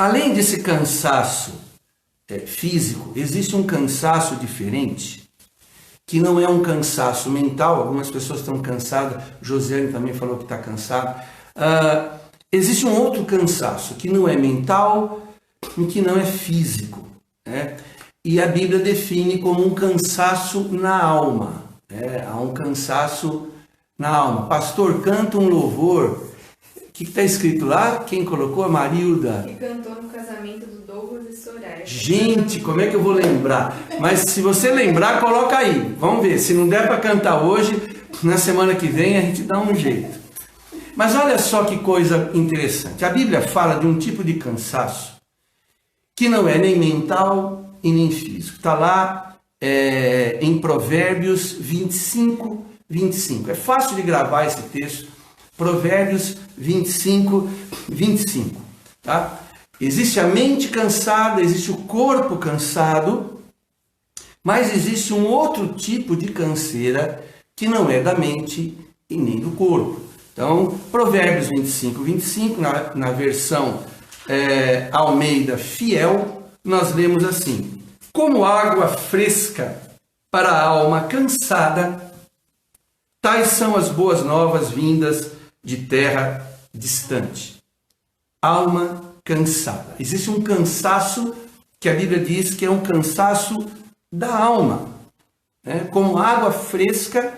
além desse cansaço físico, existe um cansaço diferente, que não é um cansaço mental. Algumas pessoas estão cansadas, Josiane também falou que está cansada. Existe um outro cansaço, que não é mental e que não é físico, né? E a Bíblia define como um cansaço na alma. Há um cansaço na alma. Pastor, canta um louvor. O que está escrito lá? Quem colocou? A Marilda. Que cantou no casamento do Douglas e Soraya. Gente, como é que eu vou lembrar? Mas se você lembrar, coloca aí. Vamos ver. Se não der para cantar hoje, na semana que vem a gente dá um jeito. Mas olha só que coisa interessante. A Bíblia fala de um tipo de cansaço que não é nem mental e nem físico. Está lá em Provérbios 25, 25. É fácil de gravar esse texto. Provérbios 25, 25. Tá? Existe a mente cansada, existe o corpo cansado, mas existe um outro tipo de canseira que não é da mente e nem do corpo. Então, Provérbios 25, 25, na versão Almeida Fiel, nós lemos assim: como água fresca para a alma cansada, tais são as boas novas vindas de terra distante. Alma cansada. Existe um cansaço que a Bíblia diz que é um cansaço da alma, né? Como água fresca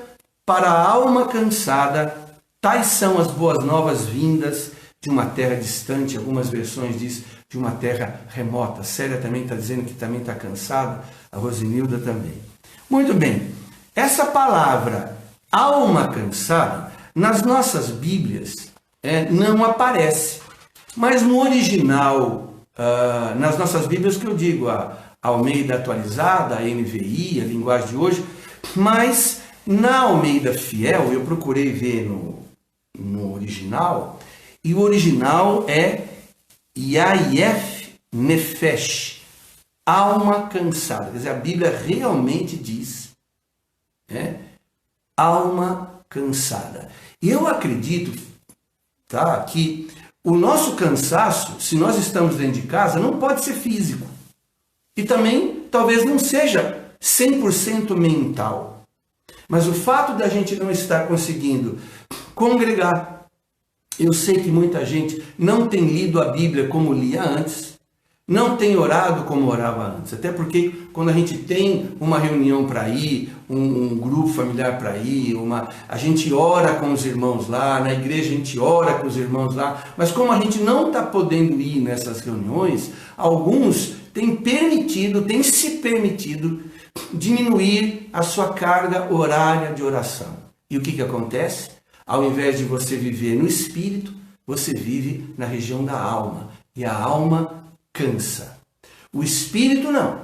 para a alma cansada, tais são as boas novas vindas de uma terra distante. Algumas versões diz de uma terra remota. A Célia também está dizendo que também está cansada, a Rosinilda também. Muito bem, essa palavra alma cansada nas nossas Bíblias não aparece, mas no original, nas nossas Bíblias, que eu digo, a Almeida atualizada, a NVI, a linguagem de hoje, mas na Almeida Fiel, eu procurei ver no original, e o original é Yayef Nefesh, alma cansada. Quer dizer, a Bíblia realmente diz alma cansada. E eu acredito, tá, que o nosso cansaço, se nós estamos dentro de casa, não pode ser físico. E também talvez não seja 100% mental. Mas o fato da gente não estar conseguindo congregar, eu sei que muita gente não tem lido a Bíblia como lia antes, não tem orado como orava antes. Até porque quando a gente tem uma reunião para ir, um grupo familiar para ir, a gente ora com os irmãos lá, na igreja a gente ora com os irmãos lá, mas como a gente não está podendo ir nessas reuniões, alguns têm se permitido diminuir a sua carga horária de oração. E o que acontece? Ao invés de você viver no espírito, você vive na região da alma. E a alma cansa. O espírito não.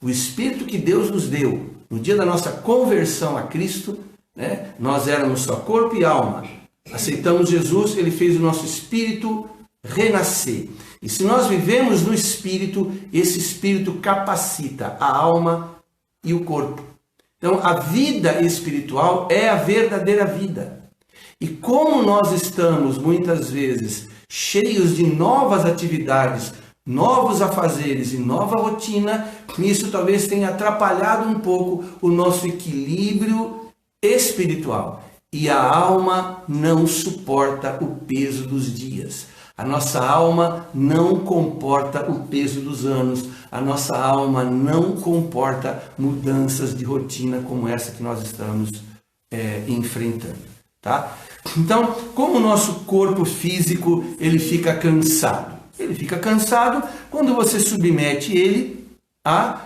O espírito que Deus nos deu no dia da nossa conversão a Cristo, né? Nós éramos só corpo e alma. Aceitamos Jesus, ele fez o nosso espírito renascer. E se nós vivemos no espírito, esse espírito capacita a alma e o corpo. Então, a vida espiritual é a verdadeira vida. E como nós estamos, muitas vezes, cheios de novas atividades, novos afazeres e nova rotina, isso talvez tenha atrapalhado um pouco o nosso equilíbrio espiritual. E a alma não suporta o peso dos dias. A nossa alma não comporta o peso dos anos. A nossa alma não comporta mudanças de rotina como essa que nós estamos enfrentando. Tá? Então, como o nosso corpo físico ele fica cansado? Ele fica cansado quando você submete ele a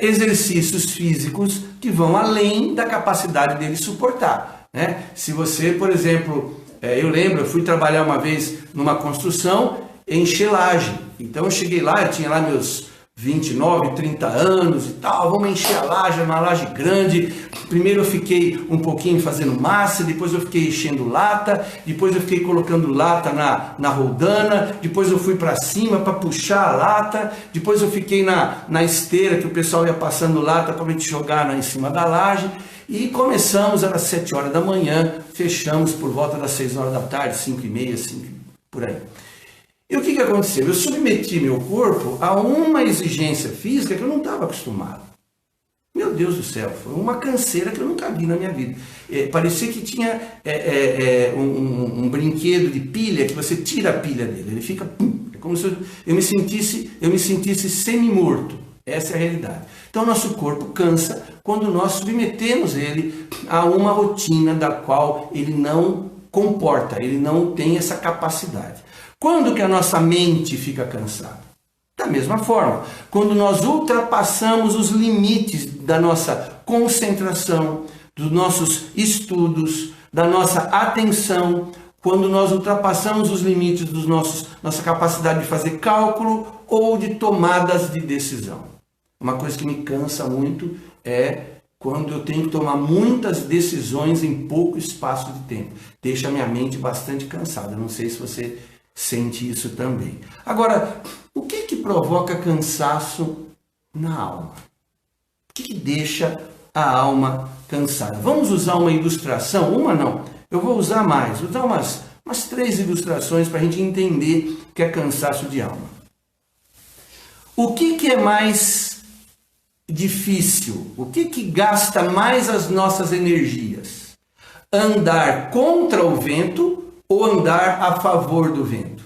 exercícios físicos que vão além da capacidade dele suportar, né? Se você, por exemplo, eu fui trabalhar uma vez numa construção em enxelagem. Então eu cheguei lá, eu tinha lá meus 29, 30 anos e tal, vamos encher a laje, uma laje grande. Primeiro eu fiquei um pouquinho fazendo massa, depois eu fiquei enchendo lata, depois eu fiquei colocando lata na roldana, depois eu fui para cima para puxar a lata, depois eu fiquei na esteira que o pessoal ia passando lata para a gente jogar em cima da laje. E começamos, era 7 horas da manhã, fechamos por volta das 6 horas da tarde, 5h30, 5, por aí. E o que aconteceu? Eu submeti meu corpo a uma exigência física que eu não estava acostumado. Meu Deus do céu, foi uma canseira que eu nunca vi na minha vida. Parecia que tinha um brinquedo de pilha que você tira a pilha dele, ele fica pum. É como se eu me sentisse semi-morto. Essa é a realidade. Então, nosso corpo cansa quando nós submetemos ele a uma rotina da qual ele não comporta, ele não tem essa capacidade. Quando que a nossa mente fica cansada? Da mesma forma, quando nós ultrapassamos os limites da nossa concentração, dos nossos estudos, da nossa atenção, quando nós ultrapassamos os limites dos nossa capacidade de fazer cálculo ou de tomadas de decisão. Uma coisa que me cansa muito é quando eu tenho que tomar muitas decisões em pouco espaço de tempo. Deixa a minha mente bastante cansada. Não sei se você sente isso também. Agora, o que provoca cansaço na alma? O que deixa a alma cansada? Vamos usar uma ilustração? Uma não, eu vou usar mais. Vou usar umas 3 ilustrações para a gente entender o que é cansaço de alma. O que é mais difícil? O que gasta mais as nossas energias? Andar contra o vento ou andar a favor do vento?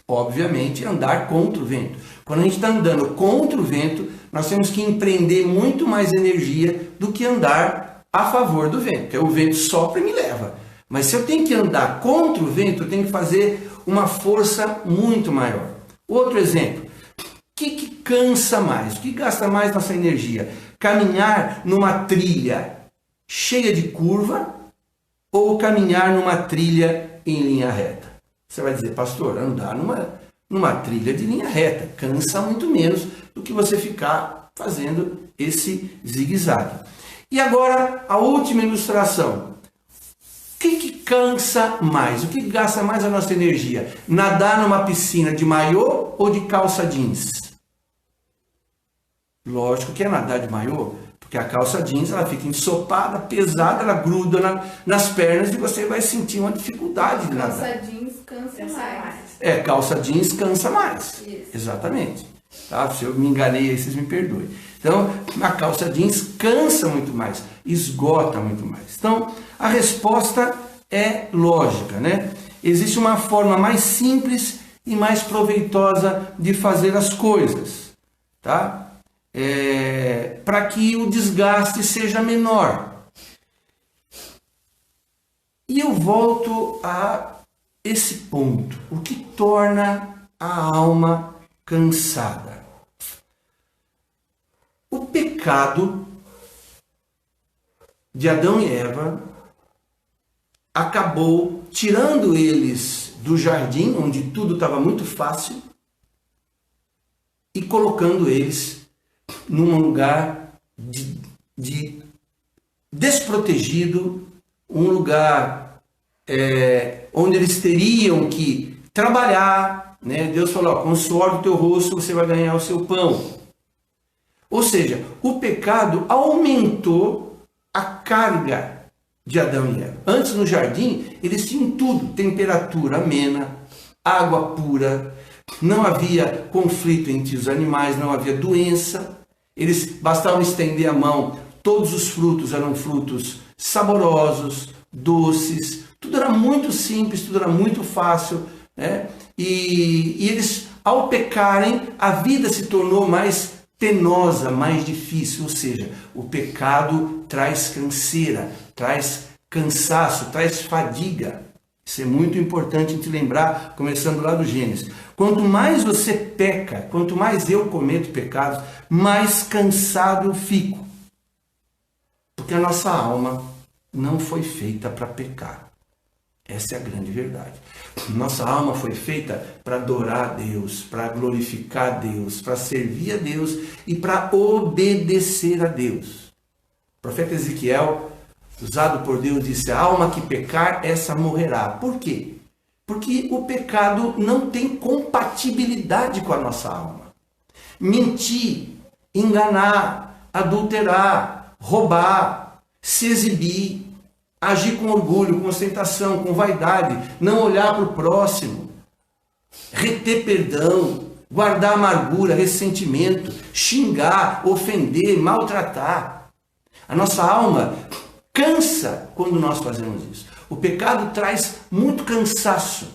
Obviamente, andar contra o vento. Quando a gente está andando contra o vento, nós temos que empreender muito mais energia do que andar a favor do vento. Porque o vento sopra e me leva. Mas se eu tenho que andar contra o vento, eu tenho que fazer uma força muito maior. Outro exemplo. O que cansa mais? O que gasta mais nossa energia? Caminhar numa trilha cheia de curva ou caminhar numa trilha em linha reta? Você vai dizer, pastor, andar numa trilha de linha reta cansa muito menos do que você ficar fazendo esse zigue-zague. E agora, a última ilustração. O que cansa mais? O que gasta mais a nossa energia? Nadar numa piscina de maiô ou de calça jeans? Lógico que é nadar de maiô, porque a calça jeans ela fica ensopada, pesada, ela gruda nas pernas e você vai sentir uma dificuldade de nadar. Calça jeans cansa mais. Calça jeans cansa mais. Isso. Exatamente. Tá? Se eu me enganei aí, vocês me perdoem. Então, a calça jeans cansa muito mais, esgota muito mais. Então, a resposta é lógica, né? Existe uma forma mais simples e mais proveitosa de fazer as coisas, tá? Para que o desgaste seja menor. E eu volto a esse ponto. O que torna a alma cansada? O pecado de Adão e Eva acabou tirando eles do jardim, onde tudo estava muito fácil, e colocando eles num lugar desprotegido, um lugar onde eles teriam que trabalhar, né? Deus falou, com o suor do teu rosto você vai ganhar o seu pão. Ou seja, o pecado aumentou a carga de Adão e Eva. Antes no jardim, eles tinham tudo, temperatura amena, água pura, não havia conflito entre os animais, não havia doença. Eles bastavam estender a mão, todos os frutos eram frutos saborosos, doces, tudo era muito simples, tudo era muito fácil, né? E eles, ao pecarem, a vida se tornou mais penosa, mais difícil, ou seja, o pecado traz canseira, traz cansaço, traz fadiga. Isso é muito importante a gente lembrar, começando lá do Gênesis. Quanto mais você peca, quanto mais eu cometo pecados, mais cansado eu fico. Porque a nossa alma não foi feita para pecar. Essa é a grande verdade. Nossa alma foi feita para adorar a Deus, para glorificar a Deus, para servir a Deus e para obedecer a Deus. O profeta Ezequiel, usado por Deus, disse, a alma que pecar, essa morrerá. Por quê? Porque o pecado não tem compatibilidade com a nossa alma. Mentir, enganar, adulterar, roubar, se exibir, agir com orgulho, com ostentação, com vaidade, não olhar para o próximo, reter perdão, guardar amargura, ressentimento, xingar, ofender, maltratar. A nossa alma cansa quando nós fazemos isso. O pecado traz muito cansaço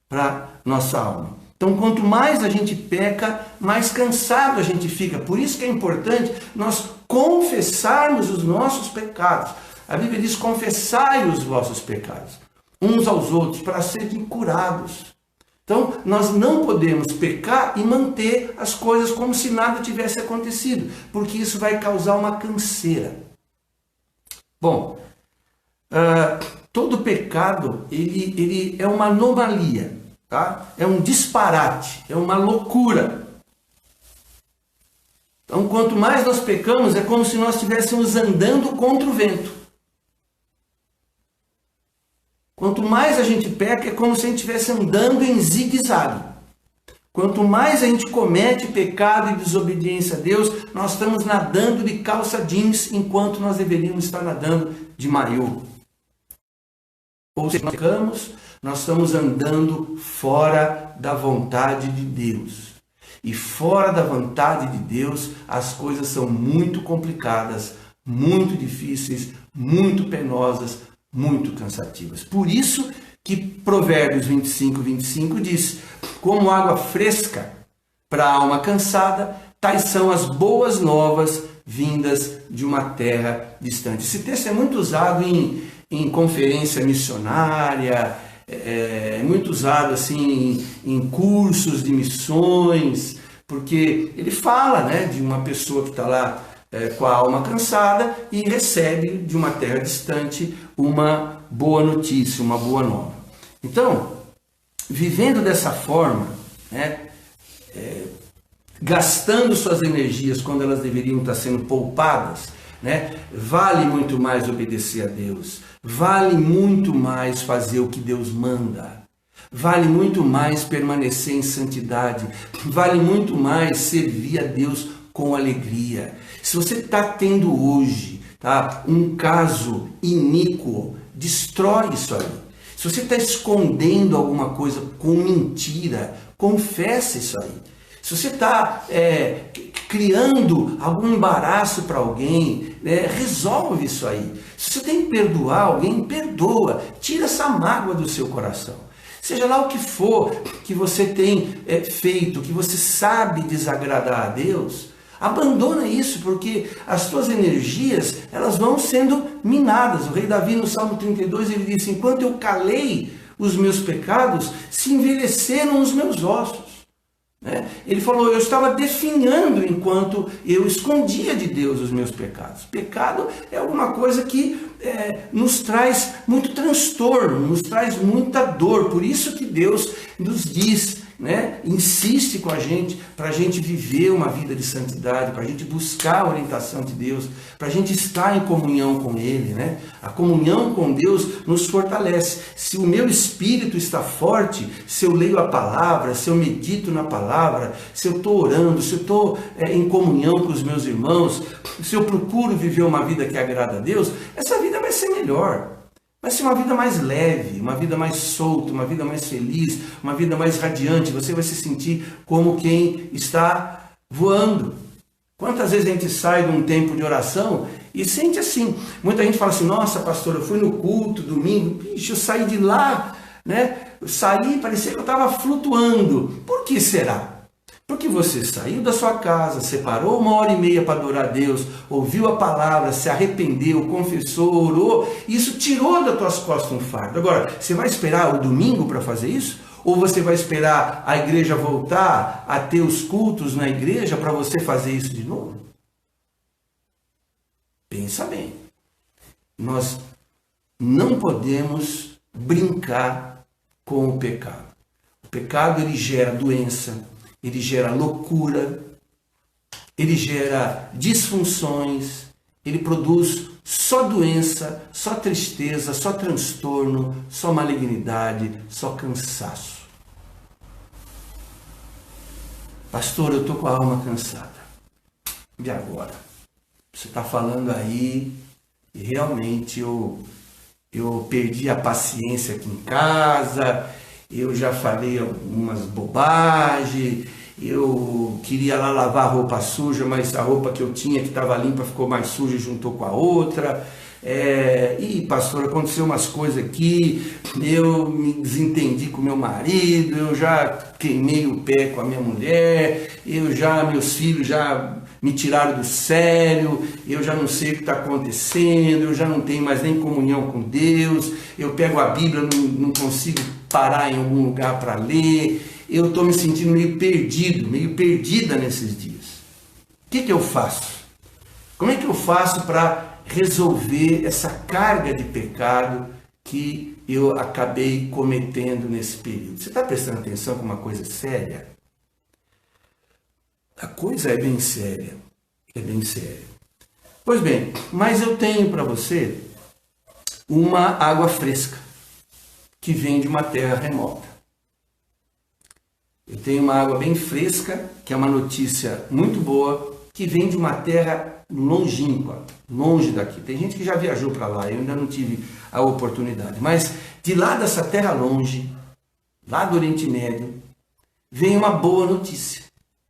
para nossa alma. Então, quanto mais a gente peca, mais cansado a gente fica. Por isso que é importante nós confessarmos os nossos pecados. A Bíblia diz: confessai os vossos pecados uns aos outros para serem curados. Então, nós não podemos pecar e manter as coisas como se nada tivesse acontecido, porque isso vai causar uma canseira. Bom, todo pecado ele é uma anomalia, tá? É um disparate, é uma loucura. Então, quanto mais nós pecamos, é como se nós estivéssemos andando contra o vento. Quanto mais a gente peca, é como se a gente estivesse andando em zigue-zague. Quanto mais a gente comete pecado e desobediência a Deus, nós estamos nadando de calça jeans, enquanto nós deveríamos estar nadando de maiô. Ou seja, nós pecamos, nós estamos andando fora da vontade de Deus. E fora da vontade de Deus, as coisas são muito complicadas, muito difíceis, muito penosas, muito cansativas. Por isso que Provérbios 25 diz: como água fresca para a alma cansada, tais são as boas novas vindas de uma terra distante. Esse texto é muito usado em conferência missionária, é muito usado assim em cursos de missões, porque ele fala, né, de uma pessoa que está lá com a alma cansada e recebe de uma terra distante uma boa notícia, uma boa nova. Então, vivendo dessa forma, né, gastando suas energias quando elas deveriam estar sendo poupadas, né, vale muito mais obedecer a Deus, vale muito mais fazer o que Deus manda, vale muito mais permanecer em santidade, vale muito mais servir a Deus com alegria. Se você está tendo hoje, tá, um caso iníquo, destrói isso aí. Se você está escondendo alguma coisa com mentira, confessa isso aí. Se você está criando algum embaraço para alguém, resolve isso aí. Se você tem que perdoar alguém, perdoa. Tira essa mágoa do seu coração. Seja lá o que for que você tem feito, que você sabe desagradar a Deus, abandona isso, porque as tuas energias, elas vão sendo minadas. O rei Davi, no Salmo 32, ele disse: enquanto eu calei os meus pecados, se envelheceram os meus ossos. Ele falou: eu estava definhando enquanto eu escondia de Deus os meus pecados. Pecado é alguma coisa que nos traz muito transtorno, nos traz muita dor. Por isso que Deus nos diz, insiste com a gente, para a gente viver uma vida de santidade, para a gente buscar a orientação de Deus, para a gente estar em comunhão com Ele. A comunhão com Deus nos fortalece. Se o meu espírito está forte, se eu leio a palavra, se eu medito na palavra, se eu estou orando, se eu estou em comunhão com os meus irmãos, se eu procuro viver uma vida que agrada a Deus, essa vida vai ser melhor. Vai ser uma vida mais leve, uma vida mais solta, uma vida mais feliz, uma vida mais radiante. Você vai se sentir como quem está voando. Quantas vezes a gente sai de um tempo de oração e sente assim? Muita gente fala assim: nossa, pastor, eu fui no culto domingo, eu saí de lá, eu saí, parecia que eu estava flutuando. Por que será? Porque você saiu da sua casa, separou 1h30 para adorar a Deus, ouviu a palavra, se arrependeu, confessou, orou, e isso tirou das tuas costas um fardo. Agora, você vai esperar o domingo para fazer isso? Ou você vai esperar a igreja voltar a ter os cultos na igreja para você fazer isso de novo? Pensa bem. Nós não podemos brincar com o pecado. O pecado, ele gera doença, ele gera loucura, ele gera disfunções, ele produz só doença, só tristeza, só transtorno, só malignidade, só cansaço. Pastor, eu estou com a alma cansada. E agora? Você está falando aí e realmente eu perdi a paciência aqui em casa, eu já falei algumas bobagens, eu queria lá lavar a roupa suja, mas a roupa que eu tinha que estava limpa ficou mais suja e juntou com a outra. E pastor, aconteceu umas coisas aqui, eu me desentendi com meu marido, eu já queimei o pé com a minha mulher, meus filhos já me tiraram do sério, eu já não sei o que está acontecendo, eu já não tenho mais nem comunhão com Deus, eu pego a Bíblia, não consigo parar em algum lugar para ler, eu estou me sentindo meio perdido, meio perdida nesses dias. O que eu faço? Como é que eu faço para resolver essa carga de pecado que eu acabei cometendo nesse período? Você está prestando atenção com uma coisa séria? A coisa é bem séria, Pois bem, mas eu tenho para você uma água fresca que vem de uma terra remota. Eu tenho uma água bem fresca, que é uma notícia muito boa, que vem de uma terra longínqua, longe daqui. Tem gente que já viajou para lá, eu ainda não tive a oportunidade. Mas de lá dessa terra longe, lá do Oriente Médio, vem uma boa notícia.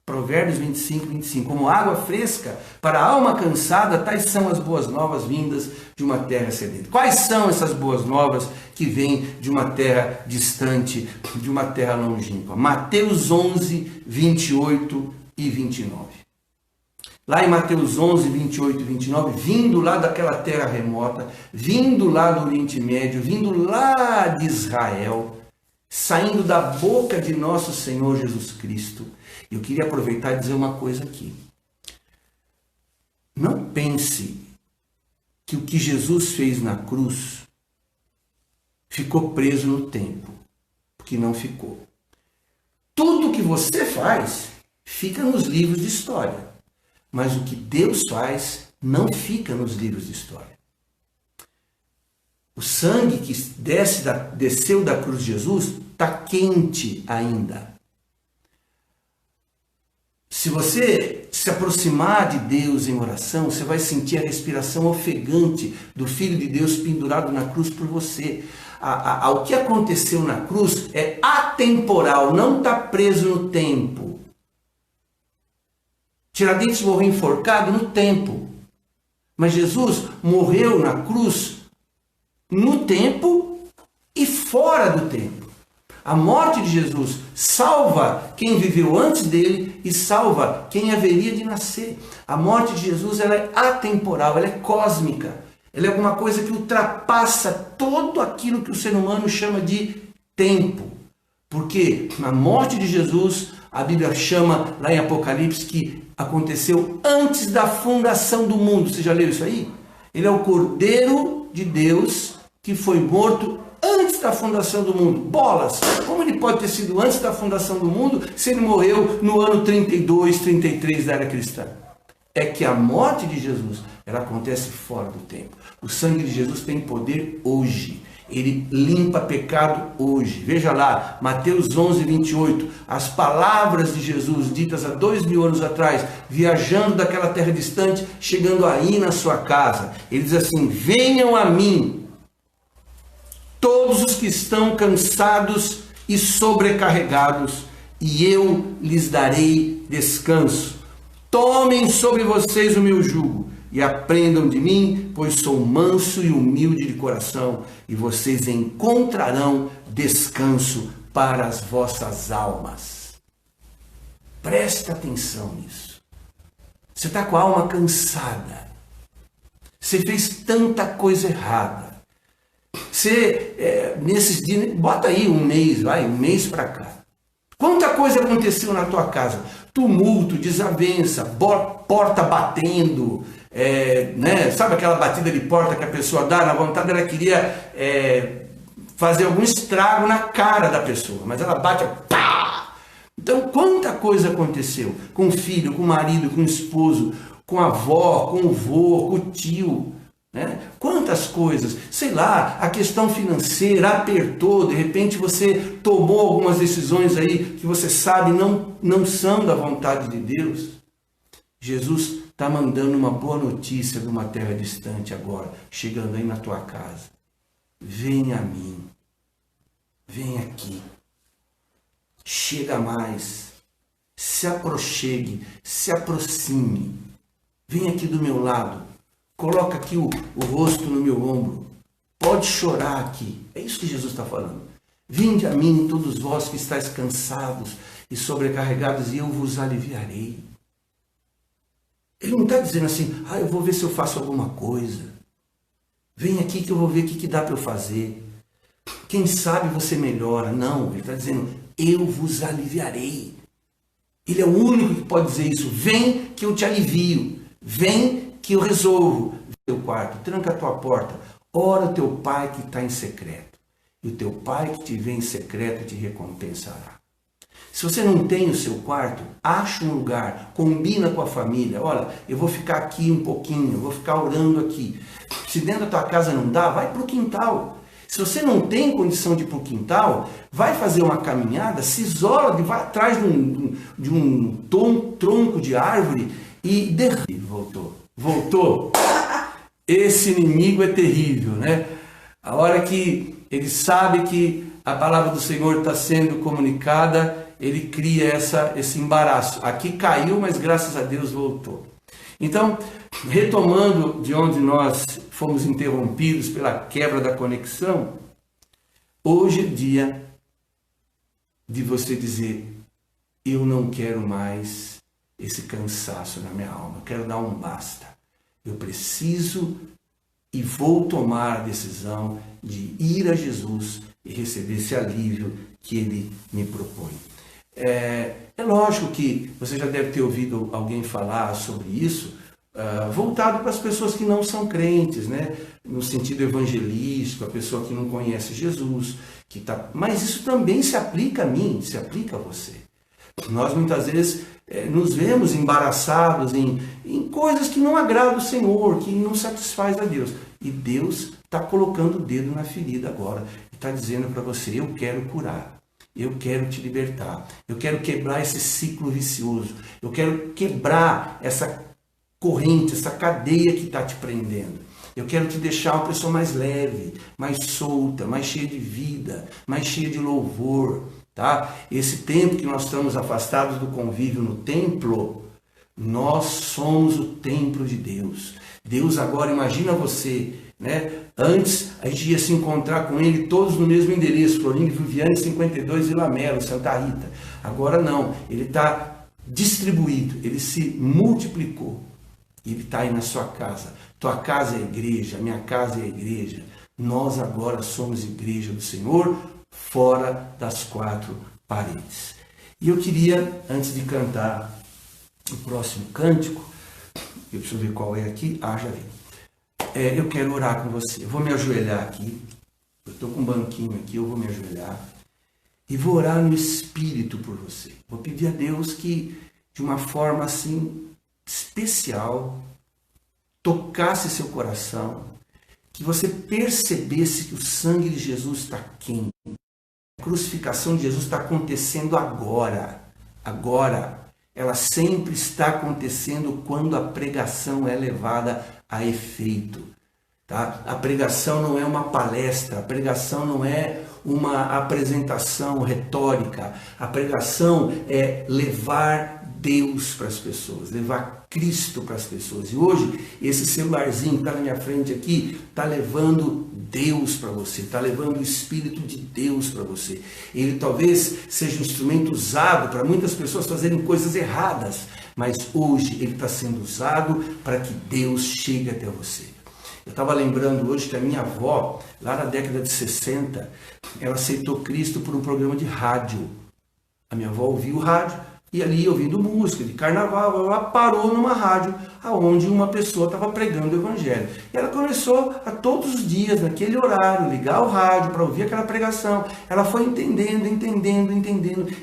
Provérbios 25, 25. Como água fresca para a alma cansada, tais são as boas novas vindas de uma terra sedenta. Quais são essas boas novas que vêm de uma terra distante, de uma terra longínqua? Mateus 11, 28 e 29. Lá em Mateus 11, 28 e 29, vindo lá daquela terra remota, vindo lá do Oriente Médio, vindo lá de Israel, saindo da boca de nosso Senhor Jesus Cristo. Eu queria aproveitar e dizer uma coisa aqui. Não pense que o que Jesus fez na cruz ficou preso no tempo, porque não ficou. Tudo que você faz fica nos livros de história, mas o que Deus faz não fica nos livros de história. O sangue que desceu da cruz de Jesus está quente ainda. Se você se aproximar de Deus em oração, você vai sentir a respiração ofegante do Filho de Deus pendurado na cruz por você. O que aconteceu na cruz é atemporal, não está preso no tempo. Tiradentes morreu enforcado no tempo. Mas Jesus morreu na cruz no tempo e fora do tempo. A morte de Jesus salva quem viveu antes dele e salva quem haveria de nascer. A morte de Jesus ela é atemporal, ela é cósmica. Ela é alguma coisa que ultrapassa todo aquilo que o ser humano chama de tempo. Porque a morte de Jesus, a Bíblia chama lá em Apocalipse que aconteceu antes da fundação do mundo. Você já leu isso aí? Ele é o Cordeiro de Deus que foi morto antes da fundação do mundo. Bolas! Como ele pode ter sido antes da fundação do mundo se ele morreu no ano 32, 33 da era cristã? É que a morte de Jesus, ela acontece fora do tempo. O sangue de Jesus tem poder hoje. Ele limpa pecado hoje. Veja lá, Mateus 11, 28. As palavras de Jesus ditas há 2000 anos atrás, viajando daquela terra distante, chegando aí na sua casa. Ele diz assim: venham a mim todos os que estão cansados e sobrecarregados, e eu lhes darei descanso. Tomem sobre vocês o meu jugo e aprendam de mim, pois sou manso e humilde de coração, e vocês encontrarão descanso para as vossas almas. Presta atenção nisso. Você está com a alma cansada. Você fez tanta coisa errada. Você, nesses dias, bota aí um mês para cá. Quanta coisa aconteceu na tua casa? Tumulto, desavença, porta batendo, sabe aquela batida de porta que a pessoa dá? Na vontade ela queria fazer algum estrago na cara da pessoa, mas ela bate, pá! Então, quanta coisa aconteceu com o filho, com o marido, com o esposo, com a avó, com o vô, com o tio. Quantas coisas, sei lá, a questão financeira apertou, de repente você tomou algumas decisões aí que você sabe não são da vontade de Deus. Jesus está mandando uma boa notícia de uma terra distante agora, chegando aí na tua casa. Venha a mim, vem aqui, chega mais. Se aproxime, se aproxime. Vem aqui do meu lado. Coloca aqui o rosto no meu ombro. Pode chorar aqui. É isso que Jesus está falando. Vinde a mim, todos vós que estáis cansados e sobrecarregados, e eu vos aliviarei. Ele não está dizendo assim, eu vou ver se eu faço alguma coisa. Vem aqui que eu vou ver o que dá para eu fazer. Quem sabe você melhora. Não, ele está dizendo, eu vos aliviarei. Ele é o único que pode dizer isso. Vem que eu te alivio. Vem que eu resolvo. Teu quarto, tranca a tua porta. Ora o teu pai que está em secreto. E o teu pai que te vê em secreto te recompensará. Se você não tem o seu quarto, acha um lugar, combina com a família. Olha, eu vou ficar aqui um pouquinho, eu vou ficar orando aqui. Se dentro da tua casa não dá, vai para o quintal. Se você não tem condição de ir para o quintal, vai fazer uma caminhada, se isola, vai atrás de um tronco de árvore e derriba. Voltou. Esse inimigo é terrível, né? A hora que ele sabe que a palavra do Senhor está sendo comunicada, ele cria esse embaraço. Aqui caiu, mas graças a Deus voltou. Então, retomando de onde nós fomos interrompidos pela quebra da conexão, hoje é dia de você dizer, eu não quero mais esse cansaço na minha alma, eu quero dar um basta. Eu preciso e vou tomar a decisão de ir a Jesus e receber esse alívio que Ele me propõe. É lógico que você já deve ter ouvido alguém falar sobre isso, voltado para as pessoas que não são crentes, né? No sentido evangelístico, a pessoa que não conhece Jesus, mas isso também se aplica a mim, se aplica a você. Nós muitas vezes nos vemos embaraçados em coisas que não agradam o Senhor, que não satisfaz a Deus. E Deus está colocando o dedo na ferida agora. E está dizendo para você, eu quero curar. Eu quero te libertar. Eu quero quebrar esse ciclo vicioso. Eu quero quebrar essa corrente, essa cadeia que está te prendendo. Eu quero te deixar uma pessoa mais leve, mais solta, mais cheia de vida, mais cheia de louvor. Tá? Esse tempo que nós estamos afastados do convívio no templo, nós somos o templo de Deus. Deus agora, imagina você, né? Antes a gente ia se encontrar com Ele todos no mesmo endereço, Florindo Viviane 52 Vila Melo, Santa Rita. Agora não, Ele está distribuído, Ele se multiplicou. Ele está aí na sua casa. Tua casa é a igreja, minha casa é a igreja. Nós agora somos igreja do Senhor, fora das quatro paredes. E eu queria, antes de cantar o próximo cântico, deixa eu ver qual é aqui, já vi. Eu quero orar com você. Eu vou me ajoelhar aqui, eu estou com um banquinho aqui, eu vou me ajoelhar e vou orar no Espírito por você. Vou pedir a Deus que, de uma forma assim, especial, tocasse seu coração, que você percebesse que o sangue de Jesus está quente. A crucificação de Jesus está acontecendo agora. Agora. Ela sempre está acontecendo quando a pregação é levada a efeito. Tá? A pregação não é uma palestra, a pregação não é uma apresentação retórica. A pregação é levar Deus para as pessoas, levar Cristo para as pessoas. E hoje, esse celularzinho que está na minha frente aqui, está levando Deus para você, está levando o Espírito de Deus para você. Ele talvez seja um instrumento usado para muitas pessoas fazerem coisas erradas, mas hoje ele está sendo usado para que Deus chegue até você. Eu estava lembrando hoje que a minha avó, lá na década de 60, ela aceitou Cristo por um programa de rádio. A minha avó ouvia o rádio, e ali, ouvindo música de carnaval, ela parou numa rádio onde uma pessoa estava pregando o evangelho. E ela começou a todos os dias, naquele horário, ligar o rádio para ouvir aquela pregação. Ela foi entendendo.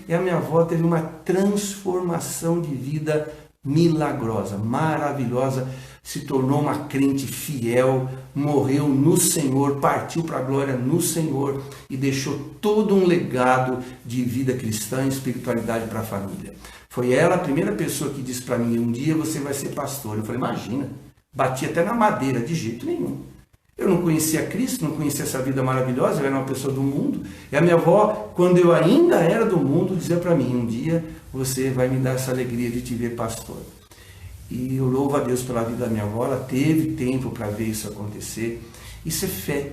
E a minha avó teve uma transformação de vida milagrosa, maravilhosa. Se tornou uma crente fiel, morreu no Senhor, partiu para a glória no Senhor e deixou todo um legado de vida cristã e espiritualidade para a família. Foi ela a primeira pessoa que disse para mim, um dia você vai ser pastor. Eu falei, imagina, bati até na madeira, de jeito nenhum. Eu não conhecia Cristo, não conhecia essa vida maravilhosa, eu era uma pessoa do mundo. E a minha avó, quando eu ainda era do mundo, dizia para mim, um dia você vai me dar essa alegria de te ver pastor. E eu louvo a Deus pela vida da minha avó, ela teve tempo para ver isso acontecer. Isso é fé.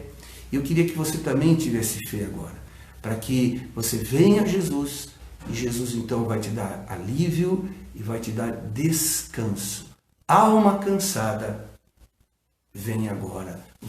Eu queria que você também tivesse fé agora, para que você venha a Jesus, e Jesus então vai te dar alívio e vai te dar descanso. Alma cansada, vem agora.